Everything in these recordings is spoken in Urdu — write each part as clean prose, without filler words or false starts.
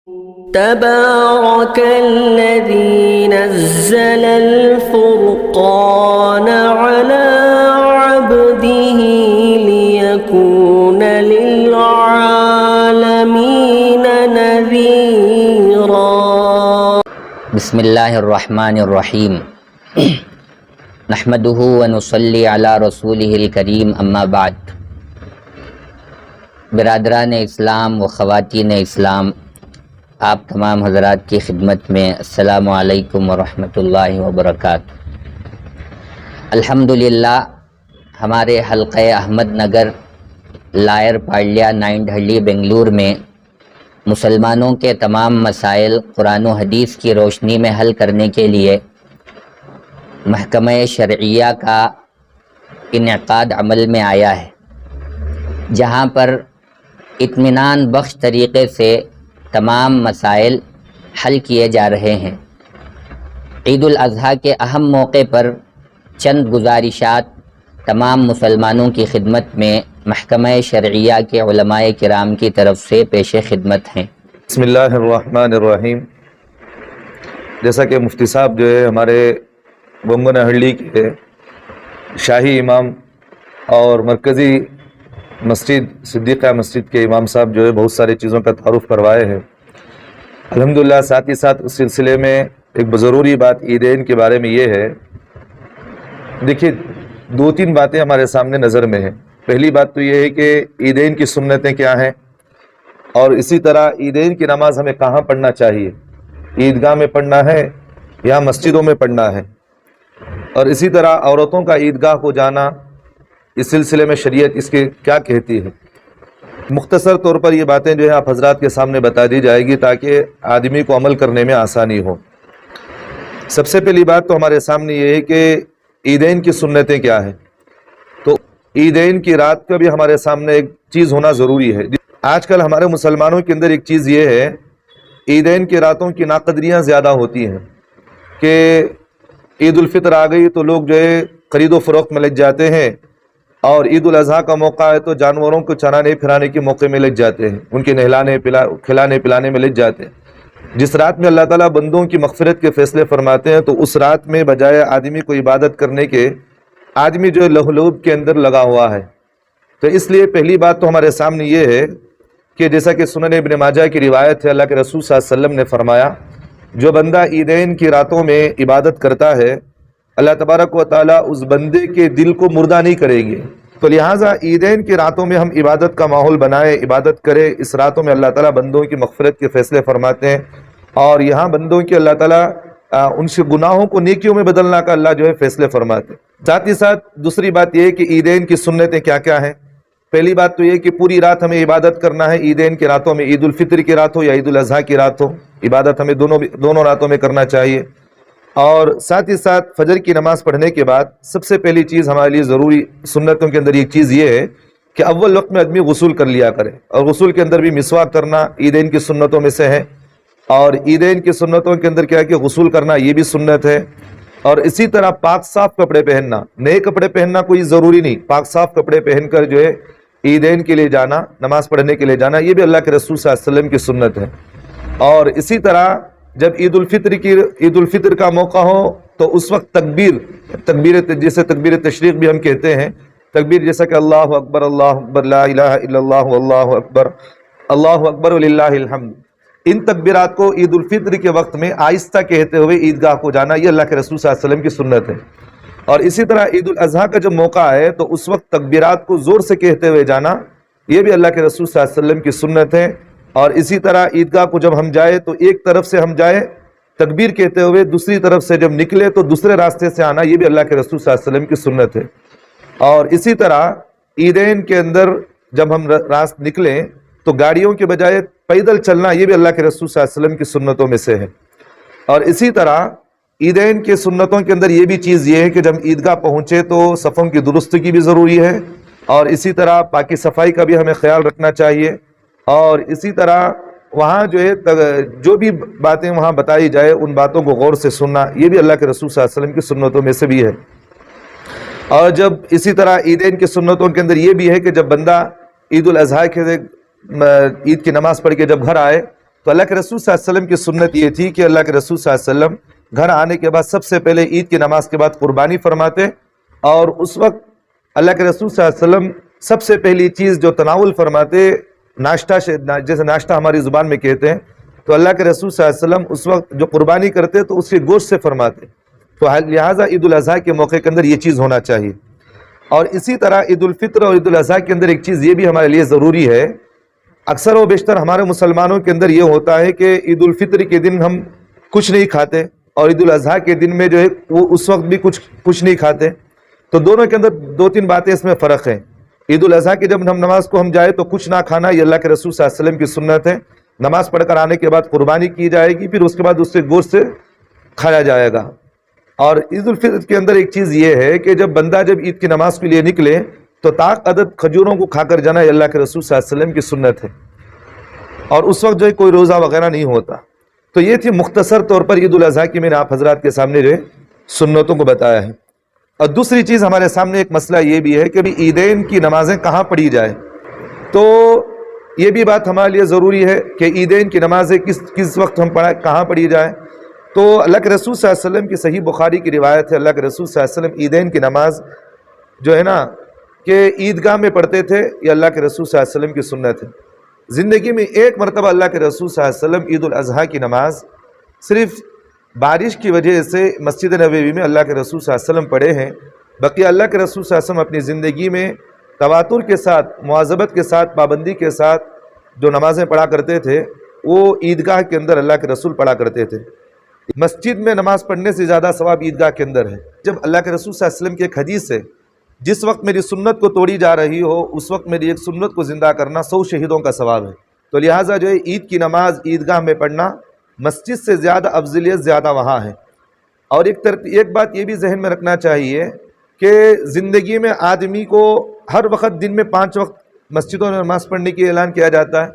تبارك الذي نزل الفرقان على عبده ليكون للعالمين نذيرا. بسم اللہ الرحمن الرحیم نحمدہ ونصلی علی رسولہ الکریم اما بعد. برادران اسلام و خواتین اسلام، آپ تمام حضرات کی خدمت میں السلام علیکم ورحمۃ اللہ وبرکاتہ. الحمدللہ ہمارے حلقہ احمد نگر لائر پاڑلیا نائنڈہلی بنگلور میں مسلمانوں کے تمام مسائل قرآن و حدیث کی روشنی میں حل کرنے کے لیے محکمہ شرعیہ کا انعقاد عمل میں آیا ہے، جہاں پر اطمینان بخش طریقے سے تمام مسائل حل کیے جا رہے ہیں. عید الاضحیٰ کے اہم موقع پر چند گزارشات تمام مسلمانوں کی خدمت میں محکمہ شرعیہ کے علماء کرام کی طرف سے پیش خدمت ہیں. بسم اللہ الرحمن الرحیم. جیسا کہ مفتی صاحب جو ہے ہمارے بنگنہلّی کے شاہی امام اور مرکزی مسجد صدیقہ مسجد کے امام صاحب جو ہے بہت ساری چیزوں کا تعارف کروائے ہیں. الحمدللہ ساتھ ہی ساتھ اس سلسلے میں ایک ضروری بات عیدین کے بارے میں یہ ہے. دیکھیے، دو تین باتیں ہمارے سامنے نظر میں ہیں. پہلی بات تو یہ ہے کہ عیدین کی سنتیں کیا ہیں، اور اسی طرح عیدین کی نماز ہمیں کہاں پڑھنا چاہیے، عیدگاہ میں پڑھنا ہے یا مسجدوں میں پڑھنا ہے، اور اسی طرح عورتوں کا عیدگاہ کو جانا، اس سلسلے میں شریعت اس کے کیا کہتی ہے. مختصر طور پر یہ باتیں جو ہے آپ حضرات کے سامنے بتا دی جائے گی تاکہ آدمی کو عمل کرنے میں آسانی ہو. سب سے پہلی بات تو ہمارے سامنے یہ ہے کہ عیدین کی سنتیں کیا ہیں. تو عیدین کی رات کا بھی ہمارے سامنے ایک چیز ہونا ضروری ہے. آج کل ہمارے مسلمانوں کے اندر ایک چیز یہ ہے، عیدین کی راتوں کی ناقدریاں زیادہ ہوتی ہیں کہ عید الفطر آ گئی تو لوگ جو ہے خرید و فروخت میں لگ جاتے ہیں، اور عید الاضحیٰ کا موقع ہے تو جانوروں کو چرانے پھرانے کے موقع میں لگ جاتے ہیں، ان کے کھلانے پلانے میں لگ جاتے ہیں. جس رات میں اللہ تعالیٰ بندوں کی مغفرت کے فیصلے فرماتے ہیں، تو اس رات میں بجائے آدمی کو عبادت کرنے کے آدمی جو ہے لہو کے اندر لگا ہوا ہے. تو اس لیے پہلی بات تو ہمارے سامنے یہ ہے کہ جیسا کہ سنن ابن ماجہ کی روایت ہے، اللہ کے رسول صلی اللہ علیہ وسلم نے فرمایا، جو بندہ عیدین کی راتوں میں عبادت کرتا ہے، اللہ تبارک و تعالیٰ اس بندے کے دل کو مردہ نہیں کریں گے. تو لہٰذا عیدین کی راتوں میں ہم عبادت کا ماحول بنائیں، عبادت کریں. اس راتوں میں اللہ تعالیٰ بندوں کی مغفرت کے فیصلے فرماتے ہیں، اور یہاں بندوں کی اللہ تعالیٰ ان سے گناہوں کو نیکیوں میں بدلنا کا اللہ جو ہے فیصلے فرماتے ہیں. ساتھ ہی ساتھ دوسری بات یہ ہے کہ عیدین کی سنتیں کیا کیا ہیں. پہلی بات تو یہ کہ پوری رات ہمیں عبادت کرنا ہے. عیدین کی راتوں میں، عید الفطر کی رات ہو یا عید الاضحیٰ کی رات ہو، عبادت ہمیں دونوں راتوں میں کرنا چاہیے. اور ساتھ ہی ساتھ فجر کی نماز پڑھنے کے بعد سب سے پہلی چیز ہمارے لیے ضروری سنتوں کے اندر ایک چیز یہ ہے کہ اول وقت میں آدمی غسل کر لیا کرے، اور غسل کے اندر بھی مسواک کرنا عیدین کی سنتوں میں سے ہے. اور عیدین کی سنتوں کے اندر کیا ہے کہ غسل کرنا یہ بھی سنت ہے. اور اسی طرح پاک صاف کپڑے پہننا، نئے کپڑے پہننا کوئی ضروری نہیں، پاک صاف کپڑے پہن کر جو ہے عیدین کے لیے جانا، نماز پڑھنے کے لیے جانا، یہ بھی اللہ کے رسول صلی اللہ علیہ وسلم کی سنت ہے. اور اسی طرح جب عید الفطر کا موقع ہو تو اس وقت تکبیر جیسے تکبیر تشریق بھی ہم کہتے ہیں، تکبیر جیسا کہ اللہ اکبر لا الہ الا اللہ اللہ اکبر وللہ الحمد، ان تکبیرات کو عید الفطر کے وقت میں آہستہ کہتے ہوئے عیدگاہ کو جانا، یہ اللہ کے رسول صلی اللہ علیہ وسلم کی سنت ہے. اور اسی طرح عید الاضحیٰ کا جب موقع ہے تو اس وقت تکبیرات کو زور سے کہتے ہوئے جانا، یہ بھی اللہ کے رسول صلی اللہ علیہ وسلم کی سنت ہے. اور اسی طرح عیدگاہ کو جب ہم جائے تو ایک طرف سے ہم جائے تکبیر کہتے ہوئے، دوسری طرف سے جب نکلے تو دوسرے راستے سے آنا، یہ بھی اللہ کے رسول صلی اللہ علیہ وسلم کی سنت ہے. اور اسی طرح عیدین کے اندر جب ہم راست نکلیں تو گاڑیوں کے بجائے پیدل چلنا، یہ بھی اللہ کے رسول صلی اللہ علیہ وسلم کی سنتوں میں سے ہے. اور اسی طرح عیدین کے سنتوں کے اندر یہ بھی چیز یہ ہے کہ جب عیدگاہ پہنچے تو صفوں کی درستگی بھی ضروری ہے، اور اسی طرح پاکی صفائی کا بھی ہمیں خیال رکھنا چاہیے. اور اسی طرح وہاں جو ہے جو بھی باتیں وہاں بتائی جائے ان باتوں کو غور سے سننا، یہ بھی اللہ کے رسول صلی اللہ علیہ وسلم کی سنتوں میں سے بھی ہے. اور جب اسی طرح عیدین کی سنتوں کے اندر یہ بھی ہے کہ جب بندہ عید الاضحیٰ کے عید کی نماز پڑھ کے جب گھر آئے تو اللہ کے رسول صلی اللہ علیہ وسلم کی سنت یہ تھی کہ اللہ کے رسول صلی اللہ علیہ وسلم گھر آنے کے بعد سب سے پہلے عید کی نماز کے بعد قربانی فرماتے، اور اس وقت اللہ کے رسول صلی اللہ علیہ وسلم سب سے پہلی چیز جو تناول فرماتے ناشتہ، جیسے ناشتہ ہماری زبان میں کہتے ہیں، تو اللہ کے رسول صلی اللہ علیہ وسلم اس وقت جو قربانی کرتے تو اس کے گوشت سے فرماتے، تو لہٰذا عید الاضحیٰ کے موقع کے اندر یہ چیز ہونا چاہیے۔ اور اسی طرح عید الفطر اور عید الاضحیٰ کے اندر ایک چیز یہ بھی ہمارے لیے ضروری ہے، اکثر و بیشتر ہمارے مسلمانوں کے اندر یہ ہوتا ہے کہ عید الفطر کے دن ہم کچھ نہیں کھاتے اور عید الاضحیٰ کے دن میں جو ہے وہ اس وقت بھی کچھ نہیں کھاتے، تو دونوں کے اندر دو تین باتیں اس میں فرق ہیں۔ عید الاضحیٰ کی جب ہم نماز کو ہم جائے تو کچھ نہ کھانا، یہ اللہ کے رسول صلی اللہ علیہ وسلم کی سنت ہے، نماز پڑھ کر آنے کے بعد قربانی کی جائے گی، پھر اس کے بعد اس سے گوشت سے کھایا جائے گا۔ اور عید الفطر کے اندر ایک چیز یہ ہے کہ جب بندہ جب عید کی نماز کے لیے نکلے تو طاق عدد کھجوروں کو کھا کر جانا، یہ اللہ کے رسول صلی اللہ علیہ وسلم کی سنت ہے، اور اس وقت جو ہے کوئی روزہ وغیرہ نہیں ہوتا۔ تو یہ تھی مختصر طور پر عید الاضحیٰ کی میں نے آپ حضرات کے سامنے جو ہے سنتوں کو بتایا ہے۔ اور دوسری چیز ہمارے سامنے ایک مسئلہ یہ بھی ہے کہ بھی عیدین کی نمازیں کہاں پڑھی جائے، تو یہ بھی بات ہمارے لیے ضروری ہے کہ عیدین کی نمازیں کس وقت ہم کہاں پڑھی جائے۔ تو اللہ کے رسول صلی اللہ علیہ وسلم کی صحیح بخاری کی روایت ہے، اللہ کے رسول صلی اللہ علیہ وسلم عیدین کی نماز جو ہے نا کہ عیدگاہ میں پڑھتے تھے، یہ اللہ کے رسول صلی اللہ علیہ وسلم کی سنت ہے۔ زندگی میں ایک مرتبہ اللہ کے رسول صلی اللہ علیہ وسلم عید الاضحیٰ کی نماز صرف بارش کی وجہ سے مسجد نبوی میں اللہ کے رسول صلی اللہ علیہ وسلم پڑھے ہیں، باقی اللہ کے رسول صلی اللہ علیہ وسلم اپنی زندگی میں تواتر کے ساتھ، مواظبت کے ساتھ، پابندی کے ساتھ جو نمازیں پڑھا کرتے تھے وہ عیدگاہ کے اندر اللہ کے رسول پڑھا کرتے تھے۔ مسجد میں نماز پڑھنے سے زیادہ ثواب عیدگاہ کے اندر ہے۔ جب اللہ کے رسول صلی اللہ علیہ وسلم کی ایک حدیث ہے، جس وقت میری سنت کو توڑی جا رہی ہو اس وقت میری ایک سنت کو زندہ کرنا 100 شہیدوں کا ثواب ہے، تو لہٰذا جو ہے عید کی نماز عیدگاہ میں پڑھنا مسجد سے زیادہ افضلیت زیادہ وہاں ہے۔ اور ایک بات یہ بھی ذہن میں رکھنا چاہیے کہ زندگی میں آدمی کو ہر وقت دن میں 5 وقت مسجدوں میں نماز پڑھنے کی اعلان کیا جاتا ہے،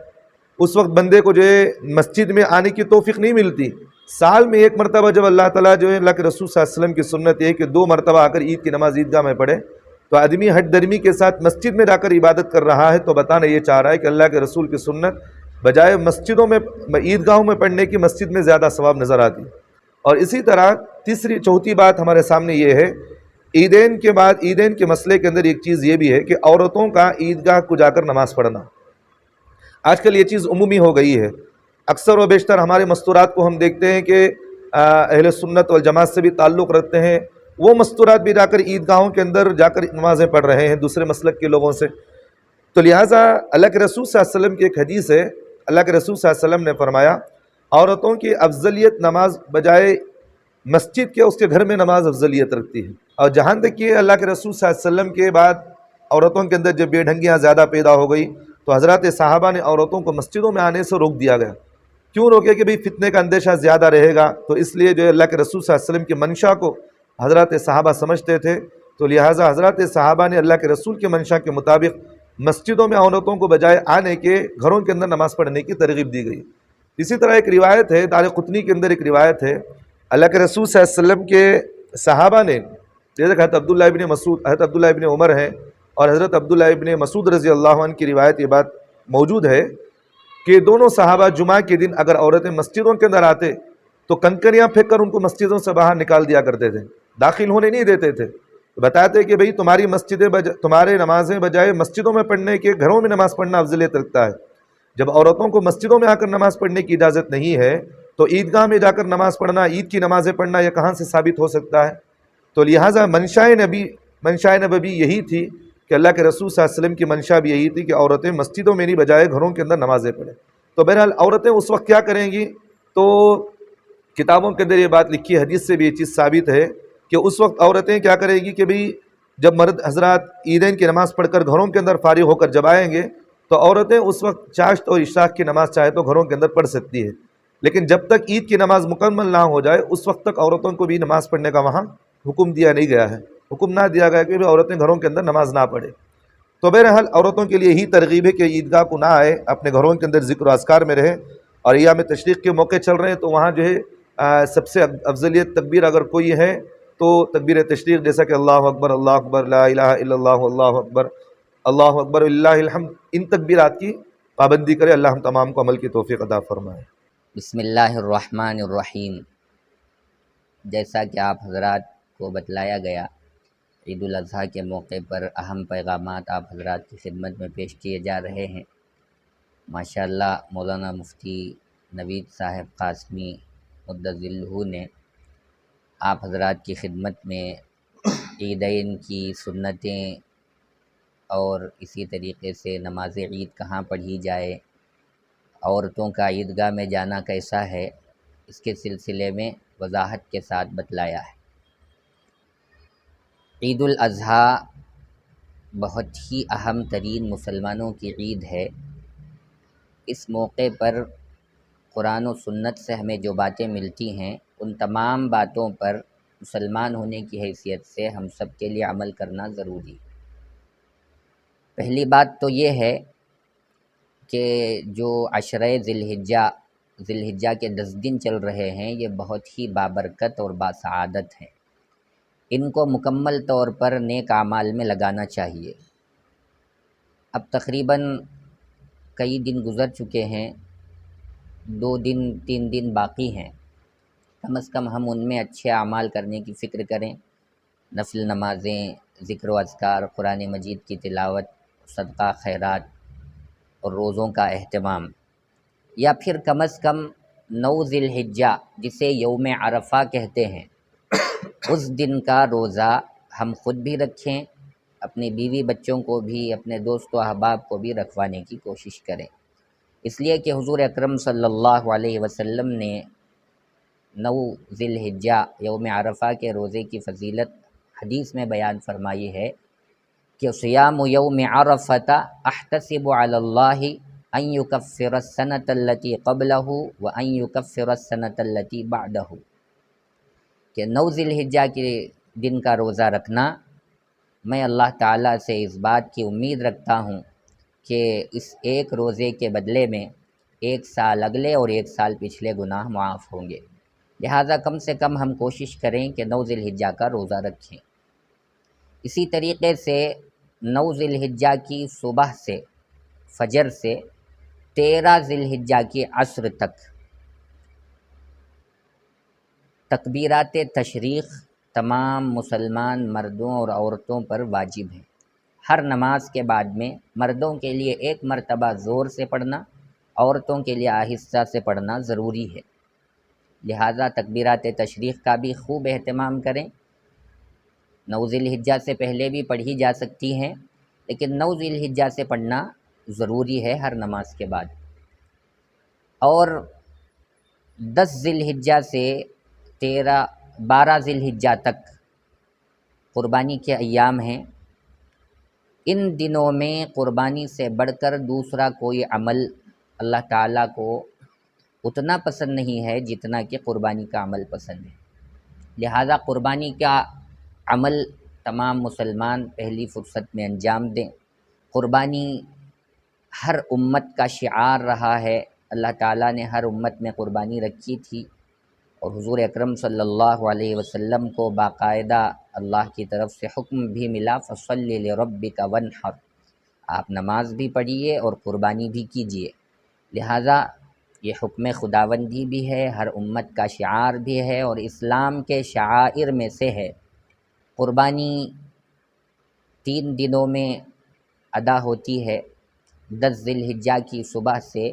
اس وقت بندے کو جو ہے مسجد میں آنے کی توفیق نہیں ملتی۔ سال میں ایک مرتبہ جب اللہ تعالیٰ جو ہے اللہ کے رسول صلی اللہ علیہ وسلم کی سنت یہ ہے کہ 2 مرتبہ آ کر عید کی نماز عیدگاہ میں پڑھے، تو آدمی ہٹ درمی کے ساتھ مسجد میں جا کر عبادت کر رہا ہے، تو بتانا یہ چاہ رہا ہے کہ اللہ کے رسول کی سنت بجائے مسجدوں میں عیدگاہوں میں پڑھنے کی مسجد میں زیادہ ثواب نظر آتی۔ اور اسی طرح چوتھی بات ہمارے سامنے یہ ہے، عیدین کے بعد عیدین کے مسئلے کے اندر ایک چیز یہ بھی ہے کہ عورتوں کا عیدگاہ کو جا کر نماز پڑھنا، آج کل یہ چیز عمومی ہو گئی ہے۔ اکثر و بیشتر ہمارے مستورات کو ہم دیکھتے ہیں کہ اہل سنت والجماعت سے بھی تعلق رکھتے ہیں، وہ مستورات بھی جا کر عیدگاہوں کے اندر جا کر نمازیں پڑھ رہے ہیں دوسرے مسلک کے لوگوں سے۔ تو لہٰذا اللہ کے رسول صلی اللہ علیہ وسلم کی ایک حدیث ہے، اللہ کے رسول صلی اللہ علیہ وسلم نے فرمایا عورتوں کی افضلیت نماز بجائے مسجد کے اس کے گھر میں نماز افضلیت رکھتی ہے۔ اور جہاں تک کہ اللہ کے رسول صلی اللہ علیہ وسلم کے بعد عورتوں کے اندر جب بے ڈھنگیاں زیادہ پیدا ہو گئی تو حضرات صحابہ نے عورتوں کو مسجدوں میں آنے سے روک دیا گیا۔ کیوں روکے کہ بھئی فتنے کا اندیشہ زیادہ رہے گا، تو اس لیے جو ہے اللہ کے رسول صلی اللہ علیہ وسلم کی منشا کو حضرات صحابہ سمجھتے تھے، تو لہٰذا حضرات صحابہ نے اللہ کے رسول کے منشا کے مطابق مسجدوں میں عورتوں کو بجائے آنے کے گھروں کے اندر نماز پڑھنے کی ترغیب دی گئی۔ اسی طرح ایک روایت ہے دار قطنی کے اندر، ایک روایت ہے اللہ کے رسول صلی اللہ علیہ وسلم کے صحابہ نے، جیسے کہ حضرت عبداللہ ابن عمر ہیں اور حضرت عبداللہ ابن مسعود رضی اللہ عنہ کی روایت یہ بات موجود ہے کہ دونوں صحابہ جمعہ کے دن اگر عورتیں مسجدوں کے اندر آتے تو کنکریاں پھینک کر ان کو مسجدوں سے باہر نکال دیا کرتے تھے، داخل ہونے نہیں دیتے تھے، بتاتے کہ بھئی تمہارے نمازیں بجائے مسجدوں میں پڑھنے کے گھروں میں نماز پڑھنا افضلیت رکھتا ہے۔ جب عورتوں کو مسجدوں میں آ کر نماز پڑھنے کی اجازت نہیں ہے تو عیدگاہ میں جا کر نماز پڑھنا، عید کی نمازیں پڑھنا یہ کہاں سے ثابت ہو سکتا ہے؟ تو لہٰذا منشاء نبوی یہی تھی کہ اللہ کے رسول صلی اللہ علیہ وسلم کی منشا بھی یہی تھی کہ عورتیں مسجدوں میں نہیں بجائے گھروں کے اندر نمازیں پڑھیں۔ تو بہرحال عورتیں اس وقت کیا کریں گی؟ تو کتابوں کے اندر یہ بات لکھی، حدیث سے بھی یہ چیز ثابت ہے کہ اس وقت عورتیں کیا کریں گی کہ بھئی جب مرد حضرات عیدین کی نماز پڑھ کر گھروں کے اندر فارغ ہو کر جب آئیں گے تو عورتیں اس وقت چاشت اور اشراق کی نماز چاہے تو گھروں کے اندر پڑھ سکتی ہے، لیکن جب تک عید کی نماز مکمل نہ ہو جائے اس وقت تک عورتوں کو بھی نماز پڑھنے کا وہاں حکم دیا نہیں گیا ہے، حکم نہ دیا گیا کہ عورتیں گھروں کے اندر نماز نہ پڑھیں۔ تو بہرحال عورتوں کے لیے یہی ترغیب ہے کہ عیدگاہ کو نہ آئے، اپنے گھروں کے اندر ذکر و اذکار میں رہیں، اور ایام تشریق کے موقع چل رہے ہیں تو وہاں جو ہے سب سے افضلیت تکبیر اگر کوئی ہے تو تکبیر تشریق، جیسا کہ اللہ اکبر لا الہ الا اللہ اللہ اکبر للہ الحمد، ان تکبیرات کی پابندی کرے۔ اللہ ہم تمام کو عمل کی توفیق عطا فرمائے۔ بسم اللہ الرحمن الرحیم۔ جیسا کہ آپ حضرات کو بتلایا گیا، عید الاضحیٰ کے موقع پر اہم پیغامات آپ حضرات کی خدمت میں پیش کیے جا رہے ہیں۔ ماشاءاللہ مولانا مفتی نوید صاحب قاسمی مدظ ذلہ نے آپ حضرات کی خدمت میں عیدین کی سنتیں اور اسی طریقے سے نماز عید کہاں پڑھی جائے، عورتوں کا عیدگاہ میں جانا کیسا ہے، اس کے سلسلے میں وضاحت کے ساتھ بتلایا ہے۔ عید الاضحیٰ بہت ہی اہم ترین مسلمانوں کی عید ہے۔ اس موقع پر قرآن و سنت سے ہمیں جو باتیں ملتی ہیں، ان تمام باتوں پر مسلمان ہونے کی حیثیت سے ہم سب کے لیے عمل کرنا ضروری ہے۔ پہلی بات تو یہ ہے کہ جو عشرہ ذی الحجہ کے 10 دن چل رہے ہیں، یہ بہت ہی بابرکت اور باسعادت ہیں۔ ان کو مکمل طور پر نیک اعمال میں لگانا چاہیے۔ اب تقریباً کئی دن گزر چکے ہیں، 2 دن 3 دن باقی ہیں۔ کم از کم ہم ان میں اچھے اعمال کرنے کی فکر کریں، نفل نمازیں، ذکر و اذکار، قرآن مجید کی تلاوت، صدقہ خیرات اور روزوں کا اہتمام، یا پھر کم از کم 9 ذی الحجہ جسے یوم عرفہ کہتے ہیں، اس دن کا روزہ ہم خود بھی رکھیں، اپنی بیوی بچوں کو بھی، اپنے دوست و احباب کو بھی رکھوانے کی کوشش کریں، اس لیے کہ حضور اکرم صلی اللہ علیہ وسلم نے 9 ذی الحجہ یوم عرفہ کے روزے کی فضیلت حدیث میں بیان فرمائی ہے کہ صیام یوم عرفۃ احتسب علی اللہ ان یکفر السنۃ التی قبلہ وان یکفر السنۃ التی بعدہ، کہ 9 ذی الحجہ کے دن کا روزہ رکھنا، میں اللہ تعالیٰ سے اس بات کی امید رکھتا ہوں کہ اس ایک روزے کے بدلے میں 1 سال اگلے اور 1 سال پچھلے گناہ معاف ہوں گے۔ لہٰذا کم سے کم ہم کوشش کریں کہ 9 ذی الحجہ کا روزہ رکھیں۔ اسی طریقے سے 9 ذی الحجہ کی صبح سے، فجر سے 13 ذی الحجہ کی عصر تک تکبیرات تشریق تمام مسلمان مردوں اور عورتوں پر واجب ہے۔ ہر نماز کے بعد میں مردوں کے لیے 1 مرتبہ زور سے پڑھنا، عورتوں کے لیے آہستہ سے پڑھنا ضروری ہے۔ لہٰذا تکبیرات تشریق کا بھی خوب اہتمام کریں۔ 9 ذی الحجہ سے پہلے بھی پڑھی جا سکتی ہیں، لیکن 9 ذی الحجہ سے پڑھنا ضروری ہے ہر نماز کے بعد۔ اور 10 ذی الحجہ سے 12 ذی الحجہ تک قربانی کے ایام ہیں۔ ان دنوں میں قربانی سے بڑھ کر دوسرا کوئی عمل اللہ تعالیٰ کو اتنا پسند نہیں ہے جتنا کہ قربانی کا عمل پسند ہے۔ لہٰذا قربانی کا عمل تمام مسلمان پہلی فرصت میں انجام دیں۔ قربانی ہر امت کا شعار رہا ہے، اللہ تعالیٰ نے ہر امت میں قربانی رکھی تھی، اور حضور اکرم صلی اللہ علیہ وسلم کو باقاعدہ اللہ کی طرف سے حکم بھی ملا، فَصَلِّ لِرَبِّكَ وَانْحَرْ، آپ نماز بھی پڑھیے اور قربانی بھی کیجیے۔ لہٰذا یہ حکم خداوندی بھی ہے، ہر امت کا شعار بھی ہے، اور اسلام کے شعائر میں سے ہے۔ قربانی 3 دنوں میں ادا ہوتی ہے، 10 ذی الحجہ کی صبح سے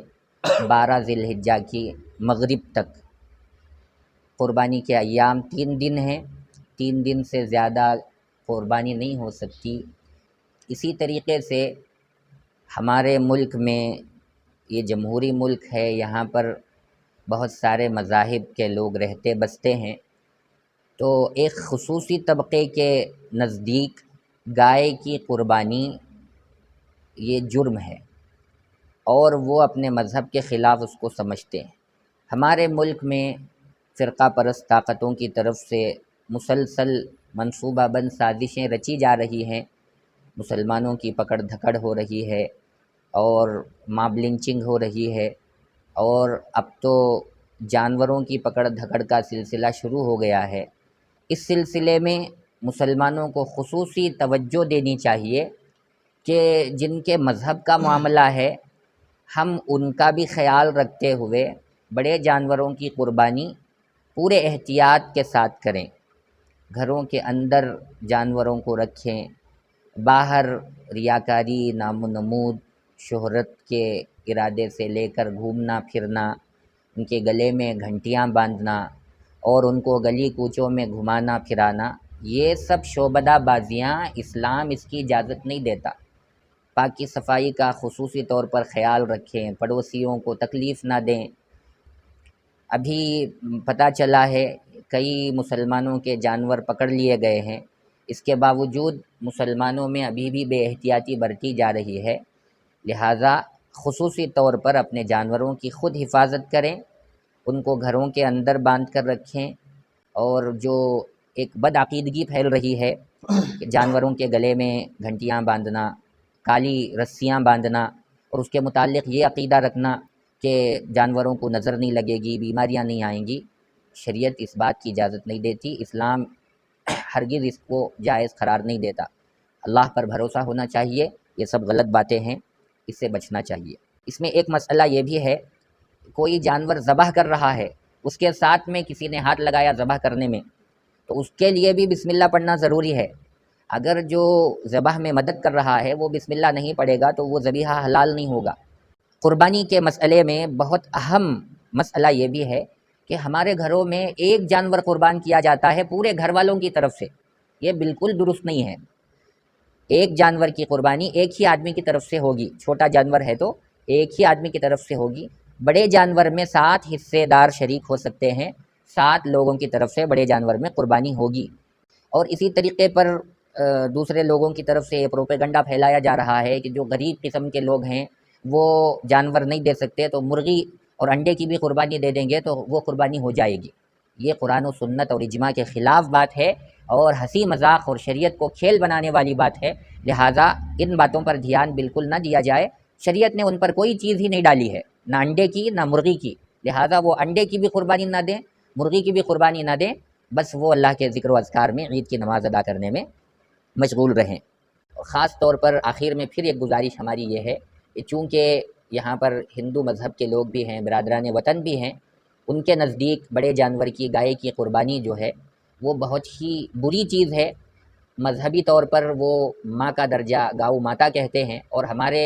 12 ذی الحجہ کی مغرب تک۔ قربانی کے ایام 3 دن ہیں، 3 دن سے زیادہ قربانی نہیں ہو سکتی۔ اسی طریقے سے ہمارے ملک میں، یہ جمہوری ملک ہے، یہاں پر بہت سارے مذاہب کے لوگ رہتے بستے ہیں، تو ایک خصوصی طبقے کے نزدیک گائے کی قربانی یہ جرم ہے، اور وہ اپنے مذہب کے خلاف اس کو سمجھتے ہیں۔ ہمارے ملک میں فرقہ پرست طاقتوں کی طرف سے مسلسل منصوبہ بند سازشیں رچی جا رہی ہیں، مسلمانوں کی پکڑ دھکڑ ہو رہی ہے، اور ماب لنچنگ ہو رہی ہے، اور اب تو جانوروں کی پکڑ دھکڑ کا سلسلہ شروع ہو گیا ہے۔ اس سلسلے میں مسلمانوں کو خصوصی توجہ دینی چاہیے کہ جن کے مذہب کا معاملہ ہے، ہم ان کا بھی خیال رکھتے ہوئے بڑے جانوروں کی قربانی پورے احتیاط کے ساتھ کریں، گھروں کے اندر جانوروں کو رکھیں، باہر ریاکاری، نام و نمود، شہرت کے ارادے سے لے کر گھومنا پھرنا، ان کے گلے میں گھنٹیاں باندھنا اور ان کو گلی کوچوں میں گھمانا پھرانا، یہ سب شعبدہ بازیاں اسلام اس کی اجازت نہیں دیتا۔ پاکی صفائی کا خصوصی طور پر خیال رکھیں، پڑوسیوں کو تکلیف نہ دیں۔ ابھی پتہ چلا ہے کئی مسلمانوں کے جانور پکڑ لیے گئے ہیں، اس کے باوجود مسلمانوں میں ابھی بھی بے احتیاطی برتی جا رہی ہے، لہٰذا خصوصی طور پر اپنے جانوروں کی خود حفاظت کریں، ان کو گھروں کے اندر باندھ کر رکھیں، اور جو ایک بدعقیدگی پھیل رہی ہے کہ جانوروں کے گلے میں گھنٹیاں باندھنا، کالی رسیاں باندھنا اور اس کے متعلق یہ عقیدہ رکھنا کہ جانوروں کو نظر نہیں لگے گی، بیماریاں نہیں آئیں گی، شریعت اس بات کی اجازت نہیں دیتی، اسلام ہرگز اس کو جائز قرار نہیں دیتا۔ اللہ پر بھروسہ ہونا چاہیے، یہ سب غلط باتیں ہیں، اس سے بچنا چاہیے۔ اس میں ایک مسئلہ یہ بھی ہے، کوئی جانور ذبح کر رہا ہے، اس کے ساتھ میں کسی نے ہاتھ لگایا ذبح کرنے میں، تو اس کے لیے بھی بسم اللہ پڑھنا ضروری ہے۔ اگر جو ذبح میں مدد کر رہا ہے وہ بسم اللہ نہیں پڑھے گا تو وہ ذبیحہ حلال نہیں ہوگا۔ قربانی کے مسئلے میں بہت اہم مسئلہ یہ بھی ہے کہ ہمارے گھروں میں ایک جانور قربان کیا جاتا ہے پورے گھر والوں کی طرف سے، یہ بالکل درست نہیں ہے۔ ایک جانور کی قربانی ایک ہی آدمی کی طرف سے ہوگی، چھوٹا جانور ہے تو ایک ہی آدمی کی طرف سے ہوگی۔ بڑے جانور میں 7 حصے دار شریک ہو سکتے ہیں، 7 لوگوں کی طرف سے بڑے جانور میں قربانی ہوگی۔ اور اسی طریقے پر دوسرے لوگوں کی طرف سے یہ پروپیگنڈا پھیلایا جا رہا ہے کہ جو غریب قسم کے لوگ ہیں وہ جانور نہیں دے سکتے تو مرغی اور انڈے کی بھی قربانی دے دیں گے تو وہ قربانی ہو جائے گی۔ یہ قرآن و سنت اور اجماع کے خلاف بات ہے اور ہنسی مذاق اور شریعت کو کھیل بنانے والی بات ہے، لہٰذا ان باتوں پر دھیان بالکل نہ دیا جائے۔ شریعت نے ان پر کوئی چیز ہی نہیں ڈالی ہے، نہ انڈے کی نہ مرغی کی، لہٰذا وہ انڈے کی بھی قربانی نہ دیں، مرغی کی بھی قربانی نہ دیں، بس وہ اللہ کے ذکر و اذکار میں عید کی نماز ادا کرنے میں مشغول رہیں۔ خاص طور پر آخر میں پھر ایک گزارش ہماری یہ ہے کہ چونکہ یہاں پر ہندو مذہب کے لوگ بھی ہیں، برادران وطن بھی ہیں، ان کے نزدیک بڑے جانور کی، گائے کی قربانی جو ہے وہ بہت ہی بری چیز ہے۔ مذہبی طور پر وہ ماں کا درجہ گاؤ ماتا کہتے ہیں، اور ہمارے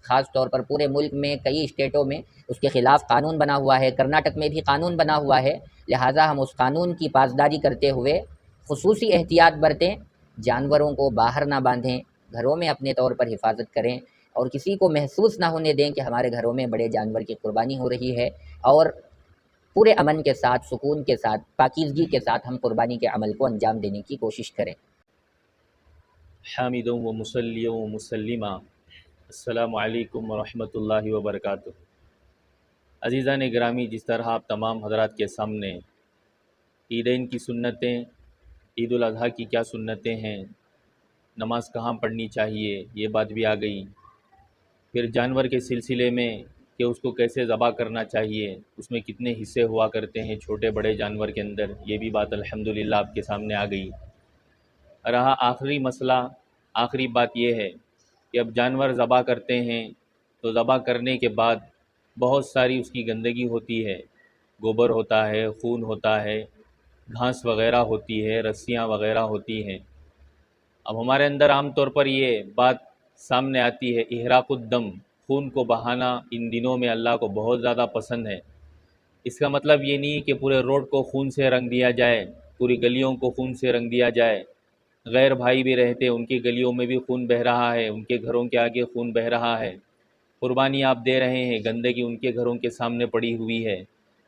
خاص طور پر پورے ملک میں کئی اسٹیٹوں میں اس کے خلاف قانون بنا ہوا ہے، کرناٹک میں بھی قانون بنا ہوا ہے، لہٰذا ہم اس قانون کی پاسداری کرتے ہوئے خصوصی احتیاط برتیں، جانوروں کو باہر نہ باندھیں، گھروں میں اپنے طور پر حفاظت کریں، اور کسی کو محسوس نہ ہونے دیں کہ ہمارے گھروں میں بڑے جانور کی قربانی ہو رہی ہے، اور پورے امن کے ساتھ، سکون کے ساتھ، پاکیزگی کے ساتھ ہم قربانی کے عمل کو انجام دینے کی کوشش کریں۔ حامد و مصلی و مسلمہ، السلام علیکم ورحمۃ اللہ وبرکاتہ۔ عزیزان گرامی، جس طرح آپ تمام حضرات کے سامنے عیدین کی سنتیں، عید الاضحیٰ کی کیا سنتیں ہیں، نماز کہاں پڑھنی چاہیے، یہ بات بھی آ گئی، پھر جانور کے سلسلے میں کہ اس کو کیسے ذبح کرنا چاہیے، اس میں کتنے حصے ہوا کرتے ہیں چھوٹے بڑے جانور کے اندر، یہ بھی بات الحمدللہ آپ کے سامنے آ گئی۔ رہا آخری مسئلہ، آخری بات یہ ہے کہ اب جانور ذبح کرتے ہیں تو ذبح کرنے کے بعد بہت ساری اس کی گندگی ہوتی ہے، گوبر ہوتا ہے، خون ہوتا ہے، گھاس وغیرہ ہوتی ہے، رسیاں وغیرہ ہوتی ہیں۔ اب ہمارے اندر عام طور پر یہ بات سامنے آتی ہے، احراق الدم، خون کو بہانا ان دنوں میں اللہ کو بہت زیادہ پسند ہے۔ اس کا مطلب یہ نہیں کہ پورے روڈ کو خون سے رنگ دیا جائے، پوری گلیوں کو خون سے رنگ دیا جائے، غیر بھائی بھی رہتے ان کی گلیوں میں بھی خون بہہ رہا ہے، ان کے گھروں کے آگے خون بہہ رہا ہے، قربانی آپ دے رہے ہیں، گندگی ان کے گھروں کے سامنے پڑی ہوئی ہے،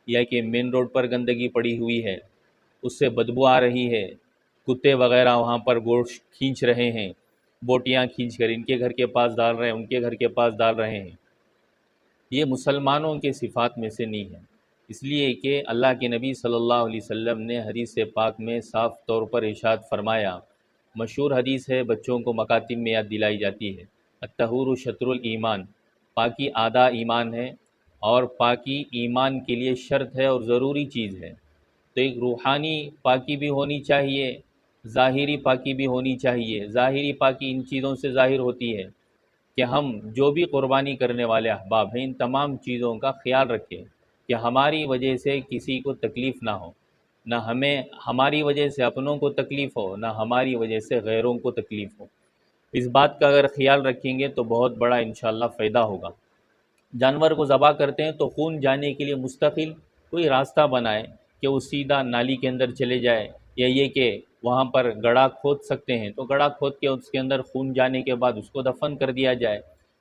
یا کہ مین روڈ پر گندگی پڑی ہوئی ہے، اس سے بدبو آ رہی ہے، کتے وغیرہ وہاں پر گوشت کھینچ رہے ہیں، بوٹیاں کھینچ کر ان کے گھر کے پاس ڈال رہے ہیں، ان کے گھر کے پاس ڈال رہے ہیں۔ یہ مسلمانوں کے صفات میں سے نہیں ہے، اس لیے کہ اللہ کے نبی صلی اللہ علیہ وسلم نے حدیث پاک میں صاف طور پر ارشاد فرمایا، مشہور حدیث ہے، بچوں کو مکاتب میں یاد دلائی جاتی ہے، الطہور شطر الایمان، پاکی آدھا ایمان ہے، اور پاکی ایمان کے لیے شرط ہے اور ضروری چیز ہے۔ تو ایک روحانی پاکی بھی ہونی چاہیے، ظاہری پاکی بھی ہونی چاہیے۔ ظاہری پاکی ان چیزوں سے ظاہر ہوتی ہے کہ ہم جو بھی قربانی کرنے والے احباب ہیں ان تمام چیزوں کا خیال رکھیں، کہ ہماری وجہ سے کسی کو تکلیف نہ ہو، نہ ہمیں ہماری وجہ سے اپنوں کو تکلیف ہو، نہ ہماری وجہ سے غیروں کو تکلیف ہو۔ اس بات کا اگر خیال رکھیں گے تو بہت بڑا انشاءاللہ فائدہ ہوگا۔ جانور کو ذبح کرتے ہیں تو خون جانے کے لیے مستقل کوئی راستہ بنائے کہ وہ سیدھا نالی کے اندر چلے جائے، یا یہ کہ وہاں پر گڑھا کھود سکتے ہیں تو گڑھا کھود کے اس کے اندر خون جانے کے بعد اس کو دفن کر دیا جائے،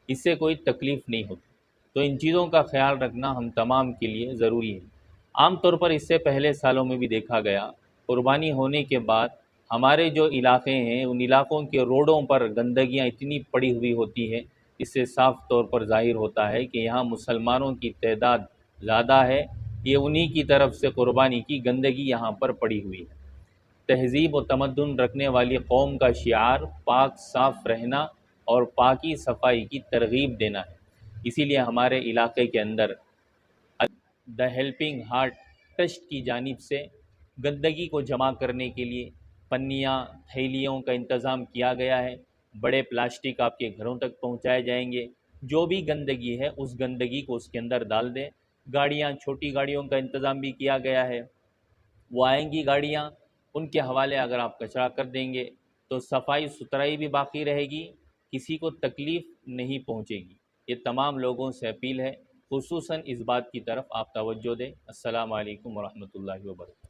اس سے کوئی تکلیف نہیں ہوتی۔ تو ان چیزوں کا خیال رکھنا ہم تمام کے لیے ضروری ہے۔ عام طور پر اس سے پہلے سالوں میں بھی دیکھا گیا، قربانی ہونے کے بعد ہمارے جو علاقے ہیں ان علاقوں کے روڈوں پر گندگیاں اتنی پڑی ہوئی ہوتی ہے، اس سے صاف طور پر ظاہر ہوتا ہے کہ یہاں مسلمانوں کی تعداد زیادہ ہے، یہ انہی کی طرف سے قربانی کی گندگی یہاں پر پڑی ہوئی ہے۔ تہذیب و تمدن رکھنے والی قوم کا شعار پاک صاف رہنا اور پاکی صفائی کی ترغیب دینا ہے۔ اسی لیے ہمارے علاقے کے اندر دی ہیلپنگ ہارٹ ٹرسٹ کی جانب سے گندگی کو جمع کرنے کے لیے پنیاں، تھیلیوں کا انتظام کیا گیا ہے۔ بڑے پلاسٹک آپ کے گھروں تک پہنچائے جائیں گے، جو بھی گندگی ہے اس گندگی کو اس کے اندر ڈال دیں۔ گاڑیاں، چھوٹی گاڑیوں کا انتظام بھی کیا گیا ہے، وہ آئیں گی گاڑیاں، ان کے حوالے اگر آپ کچرا کر دیں گے تو صفائی ستھرائی بھی باقی رہے گی، کسی کو تکلیف نہیں پہنچے گی۔ یہ تمام لوگوں سے اپیل ہے، خصوصاً اس بات کی طرف آپ توجہ دیں۔ السلام علیکم ورحمۃ اللہ وبرکاتہ۔